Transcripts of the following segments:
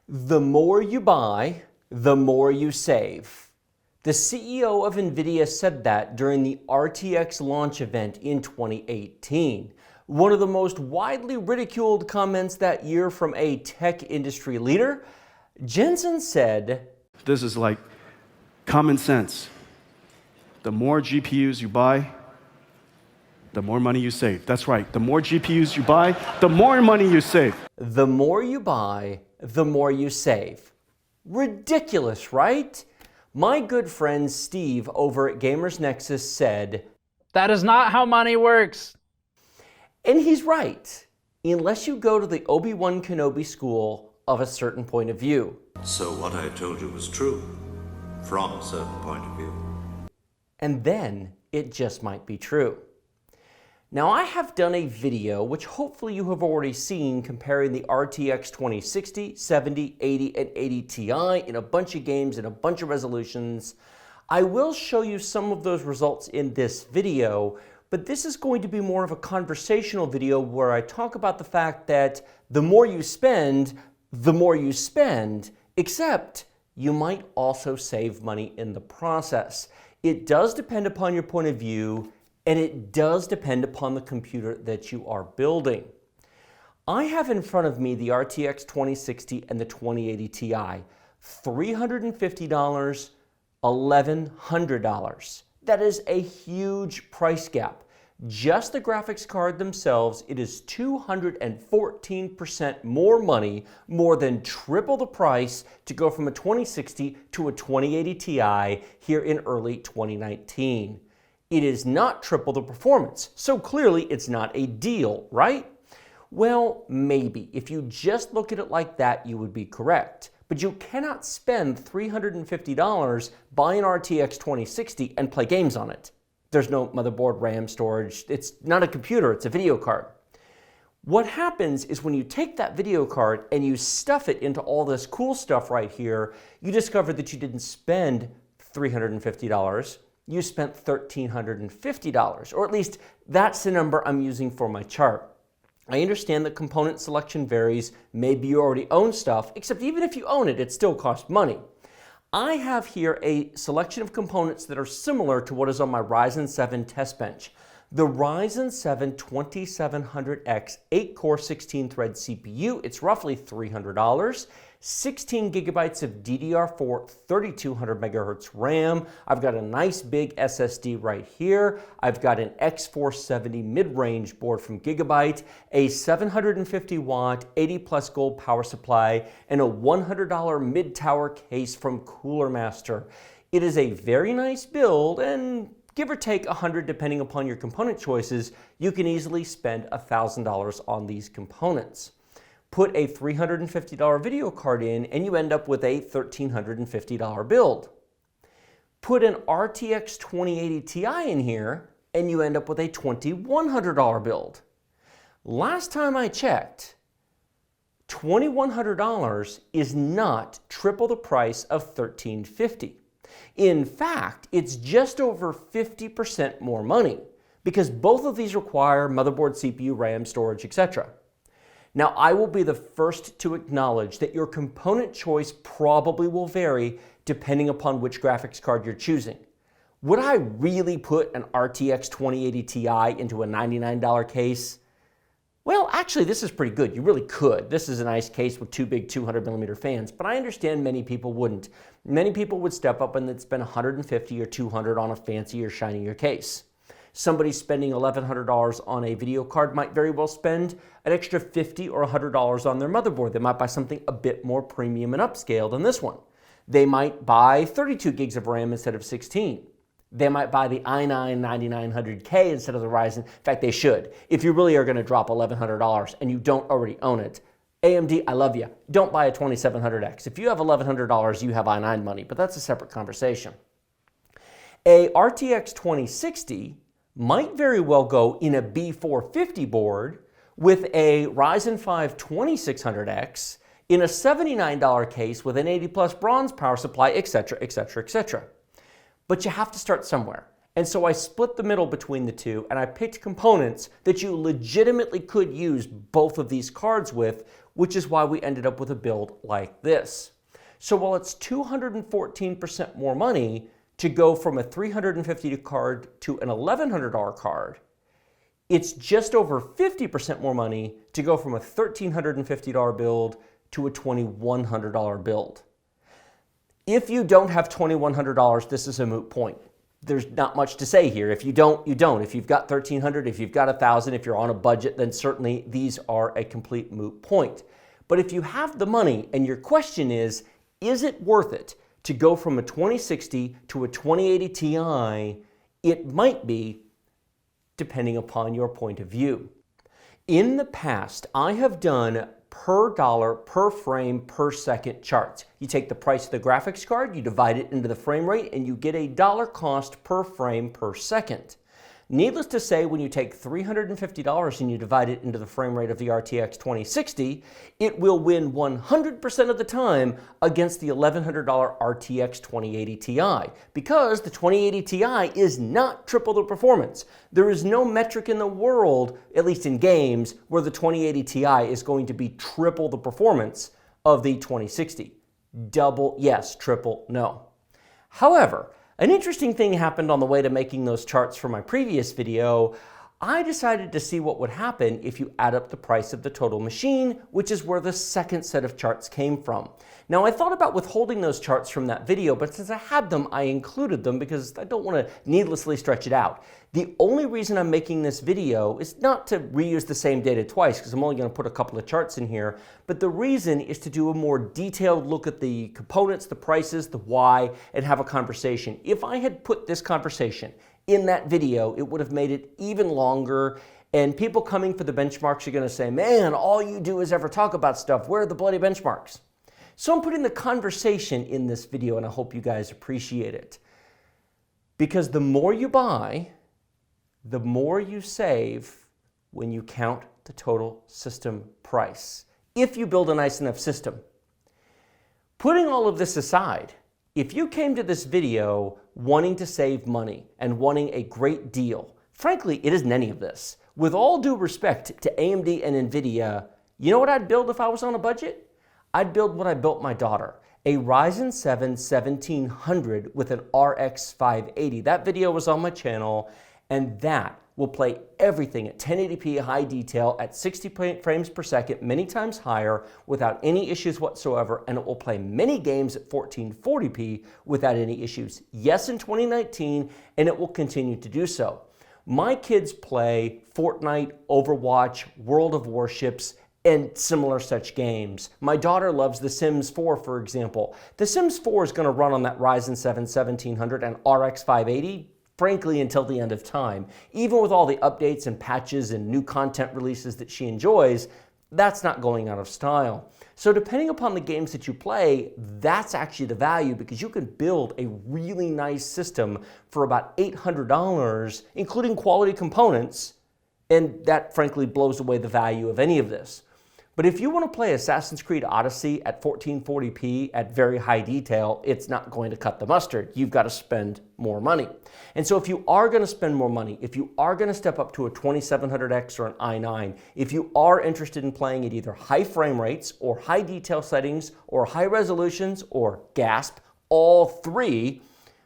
The more you buy, the more you save. The CEO of NVIDIA said that during the RTX launch event in 2018. One of the most widely ridiculed comments that year from a tech industry leader. Jensen said, "This is like common sense. The more GPUs you buy, the more money you save." That's right. The more GPUs you buy, the more money you save. The more you buy, the more you save. Ridiculous, right? My good friend Steve over at Gamers Nexus said, "That is not how money works." And he's right, unless you go to the Obi-Wan Kenobi school of a certain point of view. So what I told you was true, from a certain point of view. And then it just might be true. Now, I have done a video, which hopefully you have already seen, comparing the RTX 2060, 70, 80, and 80 Ti in a bunch of games and a bunch of resolutions. I will show you some of those results in this video, but this is going to be more of a conversational video where I talk about the fact that the more you spend, except you might also save money in the process. It does depend upon your point of view, and it does depend upon the computer that you are building. I have in front of me the RTX 2060 and the 2080 Ti. $350, $1,100. That is a huge price gap. Just the graphics card themselves, it is 214% more money, more than triple the price to go from a 2060 to a 2080 Ti here in early 2019. It is not triple the performance, so clearly it's not a deal, right? Well, maybe. If you just look at it like that, you would be correct. But you cannot spend $350, buy an RTX 2060, and play games on it. There's no motherboard, RAM, storage. It's not a computer, it's a video card. What happens is when you take that video card and you stuff it into all this cool stuff right here, you discover that you didn't spend $350. You spent $1,350, or at least that's the number I'm using for my chart. I understand that component selection varies. Maybe you already own stuff, except even if you own it, it still costs money. I have here a selection of components that are similar to what is on my Ryzen 7 test bench. The Ryzen 7 2700X 8-core 16-thread CPU, it's roughly $300. 16 gigabytes of DDR4 3200 megahertz RAM. I've got a nice big SSD right here. I've got an X470 mid-range board from Gigabyte, a 750 watt 80 plus gold power supply, and a $100 mid-tower case from Cooler Master. It is a very nice build, and give or take $100 depending upon your component choices, you can easily spend $1,000 on these components. Put a $350 video card in and you end up with a $1,350 build. Put an RTX 2080 Ti in here and you end up with a $2,100 build. Last time I checked, $2,100 is not triple the price of $1,350. In fact, it's just over 50% more money because both of these require motherboard, CPU, RAM, storage, etc. Now, I will be the first to acknowledge that your component choice probably will vary depending upon which graphics card you're choosing. Would I really put an RTX 2080 Ti into a $99 case? Well, actually, this is pretty good. You really could. This is a nice case with two big 200mm fans, but I understand many people wouldn't. Many people would step up and they'd spend $150 or $200 on a fancier, shinier case. Somebody spending $1,100 on a video card might very well spend an extra $50 or $100 on their motherboard. They might buy something a bit more premium and upscale than this one. They might buy 32 gigs of RAM instead of 16. They might buy the i9 9900K instead of the Ryzen. In fact, they should. If you really are going to drop $1,100 and you don't already own it, AMD, I love you. Don't buy a 2700X. If you have $1,100, you have i9 money, but that's a separate conversation. A RTX 2060 might very well go in a B450 board with a Ryzen 5 2600X in a $79 case with an 80 plus bronze power supply, etc., etc., etc. But you have to start somewhere. And so I split the middle between the two and I picked components that you legitimately could use both of these cards with which is why we ended up with a build like this. So while it's 214% more money to go from a $350 card to an $1,100 card, it's just over 50% more money to go from a $1,350 build to a $2,100 build. If you don't have $2,100, this is a moot point. There's not much to say here. If you don't, you don't. If you've got $1,300, if you've got $1,000, if you're on a budget, then certainly these are a complete moot point. But if you have the money and your question is it worth it to go from a 2060 to a 2080 Ti? It might be, depending upon your point of view. In the past, I have done per dollar, per frame, per second charts. You take the price of the graphics card, you divide it into the frame rate, and you get a dollar cost per frame per second. Needless to say, when you take $350 and you divide it into the frame rate of the RTX 2060, it will win 100% of the time against the $1,100 RTX 2080 Ti, because the 2080 Ti is not triple the performance. There is no metric in the world, at least in games, where the 2080 Ti is going to be triple the performance of the 2060. Double, yes. Triple, no. However, an interesting thing happened on the way to making those charts for my previous video. I decided to see what would happen if you add up the price of the total machine, which is where the second set of charts came from. Now, I thought about withholding those charts from that video, but since I had them, I included them because I don't want to needlessly stretch it out. The only reason I'm making this video is not to reuse the same data twice, because I'm only going to put a couple of charts in here, but the reason is to do a more detailed look at the components, the prices, the why, and have a conversation. If I had put this conversation in that video, it would have made it even longer, and people coming for the benchmarks are going to say, man, all you do is ever talk about stuff. Where are the bloody benchmarks? So I'm putting the conversation in this video, and I hope you guys appreciate it. Because the more you buy, the more you save when you count the total system price, if you build a nice enough system. Putting all of this aside, if you came to this video wanting to save money and wanting a great deal, frankly, it isn't any of this. With all due respect to AMD and NVIDIA, you know what I'd build if I was on a budget? I'd build what I built my daughter, a Ryzen 7 1700 with an RX 580. That video was on my channel, and that will play everything at 1080p high detail at 60 frames per second, many times higher, without any issues whatsoever, and it will play many games at 1440p without any issues. Yes, in 2019, and it will continue to do so. My kids play Fortnite, Overwatch, World of Warships, and similar such games. My daughter loves The Sims 4, for example. The Sims 4 is going to run on that Ryzen 7 1700 and RX 580, frankly, until the end of time. Even with all the updates and patches and new content releases that she enjoys, that's not going out of style. So depending upon the games that you play, that's actually the value, because you can build a really nice system for about $800, including quality components, and that frankly blows away the value of any of this. But if you want to play Assassin's Creed Odyssey at 1440p at very high detail, it's not going to cut the mustard. You've got to spend more money. And so if you are going to spend more money, if you are going to step up to a 2700X or an i9, if you are interested in playing at either high frame rates or high detail settings or high resolutions or gasp, all three,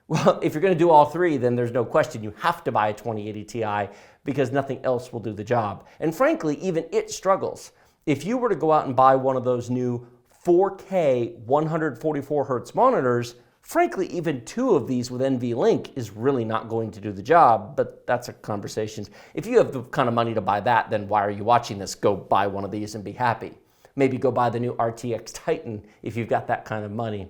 well, if you're going to do all three, then there's no question you have to buy a 2080 Ti, because nothing else will do the job. And frankly, even it struggles. If you were to go out and buy one of those new 4K 144 hertz monitors, frankly, even two of these with NVLink is really not going to do the job, but that's a conversation. If you have the kind of money to buy that, then why are you watching this? Go buy one of these and be happy. Maybe go buy the new RTX Titan if you've got that kind of money.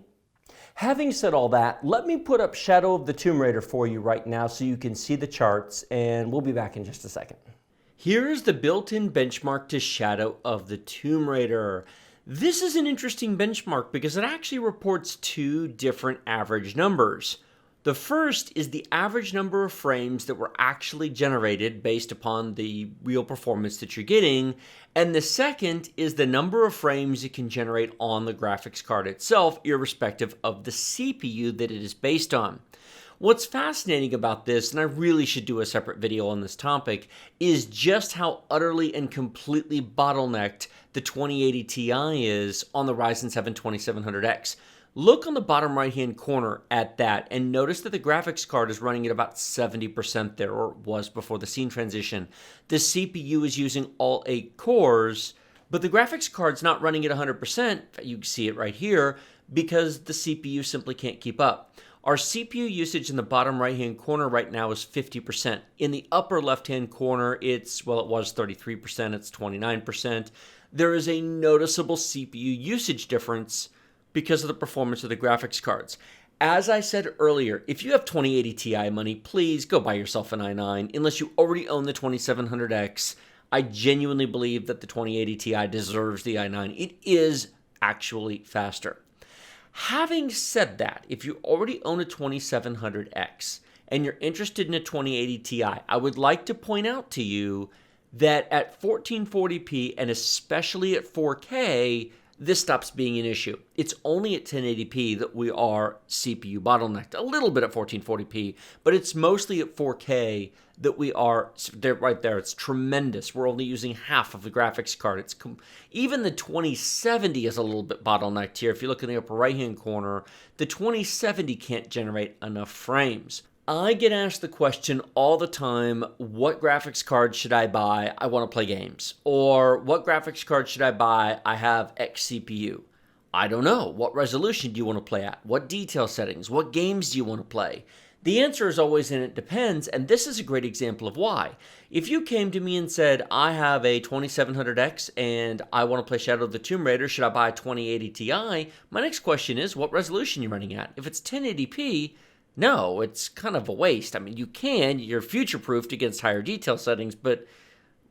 Having said all that, let me put up Shadow of the Tomb Raider for you right now so you can see the charts, and we'll be back in just a second. Here's the built-in benchmark to Shadow of the Tomb Raider. This is an interesting benchmark because it actually reports two different average numbers. The first is the average number of frames that were actually generated based upon the real performance that you're getting, and the second is the number of frames you can generate on the graphics card itself, irrespective of the CPU that it is based on. What's fascinating about this, and I really should do a separate video on this topic, is just how utterly and completely bottlenecked the 2080 Ti is on the Ryzen 7 2700X. Look on the bottom right-hand corner at that and notice that the graphics card is running at about 70% there, or was before the scene transition. The CPU is using all 8 cores, but the graphics card's not running at 100%. You can see it right here because the CPU simply can't keep up. Our CPU usage in the bottom right-hand corner right now is 50%. In the upper left-hand corner, it was 33%, it's 29%. There is a noticeable CPU usage difference because of the performance of the graphics cards. As I said earlier, if you have 2080 Ti money, please go buy yourself an i9. Unless you already own the 2700X, I genuinely believe that the 2080 Ti deserves the i9. It is actually faster. Having said that, if you already own a 2700X and you're interested in a 2080 Ti, I would like to point out to you that at 1440p and especially at 4K, this stops being an issue. It's only at 1080p that we are CPU bottlenecked. A little bit at 1440p, but it's mostly at 4K that we are right there. It's tremendous. We're only using half of the graphics card. Even the 2070 is a little bit bottlenecked here. If you look in the upper right-hand corner, the 2070 can't generate enough frames. I get asked the question all the time, what graphics card should I buy? I want to play games. Or what graphics card should I buy? I have X CPU. I don't know. What resolution do you want to play at? What detail settings? What games do you want to play? The answer is always, and it depends, and this is a great example of why. If you came to me and said, I have a 2700X and I want to play Shadow of the Tomb Raider, should I buy a 2080 Ti? My next question is, what resolution are you running at? If it's 1080p, no, it's kind of a waste. I mean, you're future-proofed against higher detail settings, but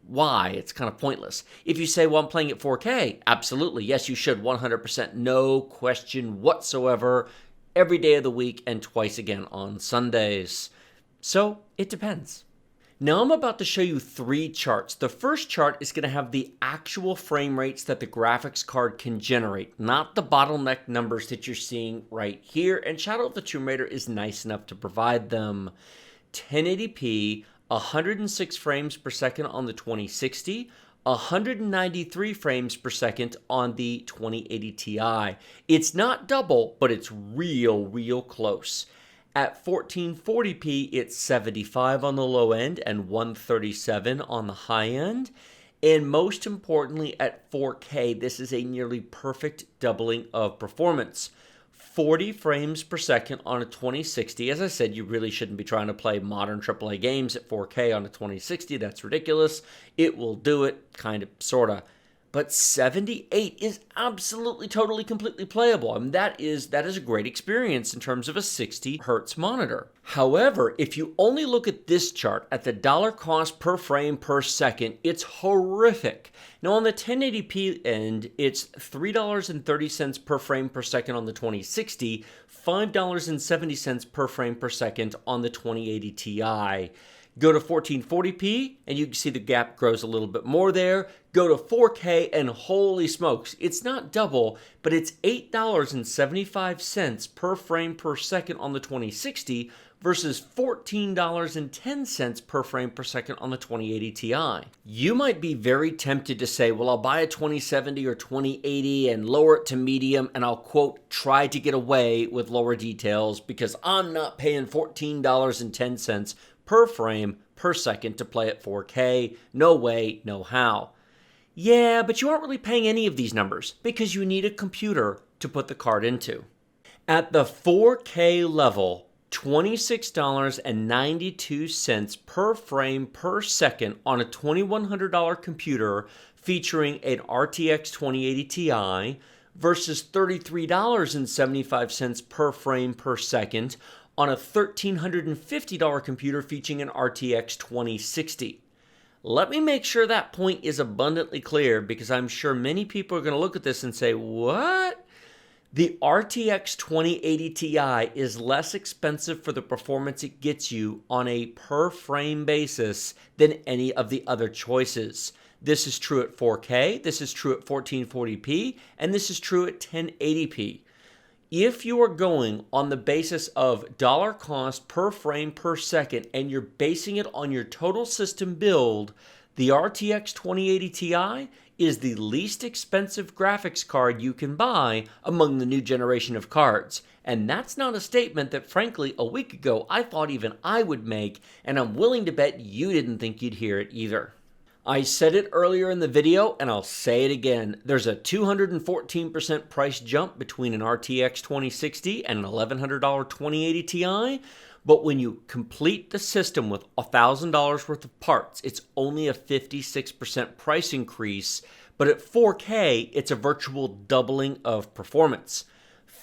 why? It's kind of pointless. If you say, well, I'm playing at 4K, absolutely, yes, you should, 100%, no question whatsoever, every day of the week and twice again on Sundays. So, it depends. Now I'm about to show you 3 charts. The first chart is going to have the actual frame rates that the graphics card can generate, not the bottleneck numbers that you're seeing right here, and Shadow of the Tomb Raider is nice enough to provide them. 1080p, 106 frames per second on the 2060, 193 frames per second on the 2080 Ti. It's not double, but it's real close. At 1440p, it's 75 on the low end and 137 on the high end. And most importantly, at 4K, this is a nearly perfect doubling of performance. 40 frames per second on a 2060. As I said, you really shouldn't be trying to play modern AAA games at 4K on a 2060. That's ridiculous. It will do it, kind of, sort of. But 78 is absolutely, totally, completely playable. I mean, that is a great experience in terms of a 60 hertz monitor. However, if you only look at this chart, at the dollar cost per frame per second, it's horrific. Now, on the 1080p end, it's $3.30 per frame per second on the 2060, $5.70 per frame per second on the 2080 Ti. Go to 1440p, and you can see the gap grows a little bit more there. Go to 4K, and holy smokes, it's not double, but it's $8.75 per frame per second on the 2060 versus $14.10 per frame per second on the 2080 Ti. You might be very tempted to say, well, I'll buy a 2070 or 2080 and lower it to medium, and I'll, quote, try to get away with lower details because I'm not paying $14.10 per frame per second to play at 4K. No way, no how. Yeah, but you aren't really paying any of these numbers because you need a computer to put the card into. At the 4K level, $26.92 per frame per second on a $2,100 computer featuring an RTX 2080 Ti versus $33.75 per frame per second on a $1,350 computer featuring an RTX 2060. Let me make sure that point is abundantly clear because I'm sure many people are going to look at this and say, what? The RTX 2080 Ti is less expensive for the performance it gets you on a per frame basis than any of the other choices. This is true at 4K, this is true at 1440p, and this is true at 1080p. If you are going on the basis of dollar cost per frame per second and you're basing it on your total system build, the RTX 2080 Ti is the least expensive graphics card you can buy among the new generation of cards. And that's not a statement that, frankly, a week ago I thought even I would make, and I'm willing to bet you didn't think you'd hear it either. I said it earlier in the video, and I'll say it again. There's a 214% price jump between an RTX 2060 and an $1,100 2080 Ti, but when you complete the system with $1,000 worth of parts, it's only a 56% price increase, but at 4K, it's a virtual doubling of performance.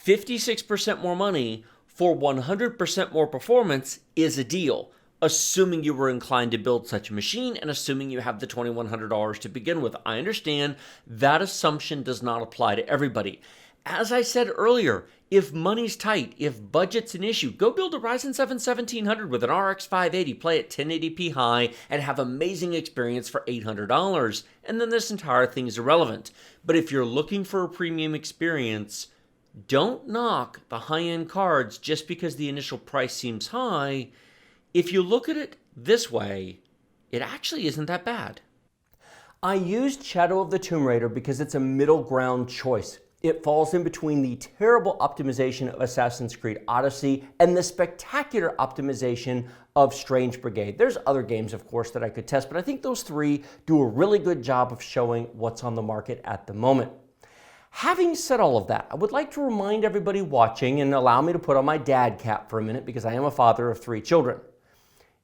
56% more money for 100% more performance is a deal, assuming you were inclined to build such a machine and assuming you have the $2,100 to begin with. I understand that assumption does not apply to everybody. As I said earlier, if money's tight, if budget's an issue, go build a Ryzen 7 1700 with an RX 580, play at 1080p high, and have amazing experience for $800, and then this entire thing is irrelevant. But if you're looking for a premium experience, don't knock the high-end cards just because the initial price seems high. If you look at it this way, it actually isn't that bad. I used Shadow of the Tomb Raider because it's a middle ground choice. It falls in between the terrible optimization of Assassin's Creed Odyssey and the spectacular optimization of Strange Brigade. There's other games, of course, that I could test, but I think those three do a really good job of showing what's on the market at the moment. Having said all of that, I would like to remind everybody watching, and allow me to put on my dad cap for a minute because I am a father of 3 children.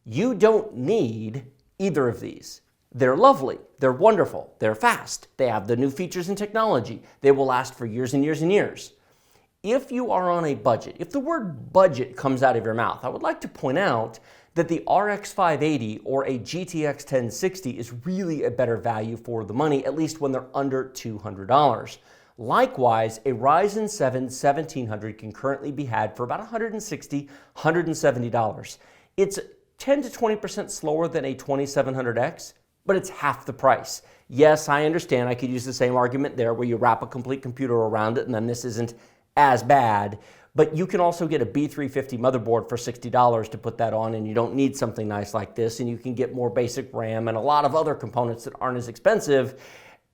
You don't need either of these. They're lovely, they're wonderful, they're fast, they have the new features and technology, they will last for years and years and years. If you are on a budget, if the word budget comes out of your mouth, I would like to point out that the RX 580 or a GTX 1060 is really a better value for the money, at least when they're under $200. Likewise, a Ryzen 7 1700 can currently be had for about $160, $170. It's 10 to 20% slower than a 2700X, but it's half the price. Yes, I understand I could use the same argument there where you wrap a complete computer around it and then this isn't as bad, but you can also get a B350 motherboard for $60 to put that on, and you don't need something nice like this, and you can get more basic RAM and a lot of other components that aren't as expensive,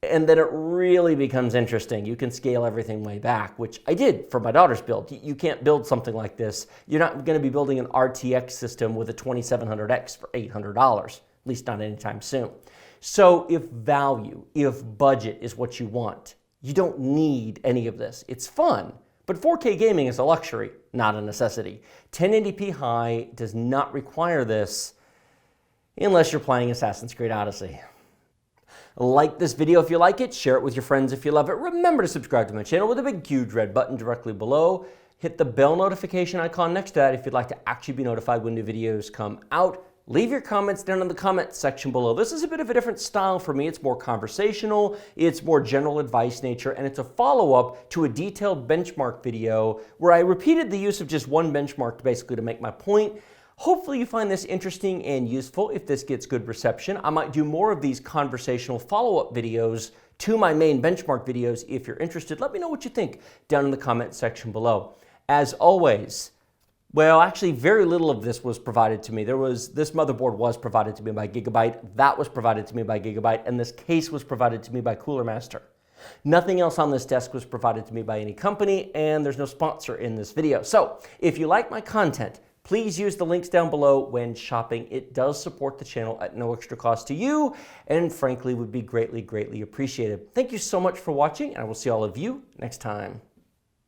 and then it really becomes interesting. You can scale everything way back, which I did for my daughter's build. You can't build something like this. You're not going to be building an RTX system with a 2700X for $800. At least not anytime soon. So if value, if budget is what you want, you don't need any of this. It's fun, but 4K gaming is a luxury, not a necessity. 1080p high does not require this unless you're playing Assassin's Creed Odyssey. Like this video if you like it, share it with your friends if you love it. Remember to subscribe to my channel with a big huge red button directly below. Hit the bell notification icon next to that if you'd like to actually be notified when new videos come out. Leave your comments down in the comment section below. This is a bit of a different style for me. It's more conversational, it's more general advice nature, and it's a follow-up to a detailed benchmark video where I repeated the use of just one benchmark basically to make my point. Hopefully you find this interesting and useful. If this gets good reception, I might do more of these conversational follow-up videos to my main benchmark videos. If you're interested, let me know what you think down in the comment section below. As always, well, actually, very little of this was provided to me. This motherboard was provided to me by Gigabyte, that was provided to me by Gigabyte, and this case was provided to me by Cooler Master. Nothing else on this desk was provided to me by any company, and there's no sponsor in this video. So, if you like my content, please use the links down below when shopping. It does support the channel at no extra cost to you, and frankly would be greatly, greatly appreciated. Thank you so much for watching, and I will see all of you next time.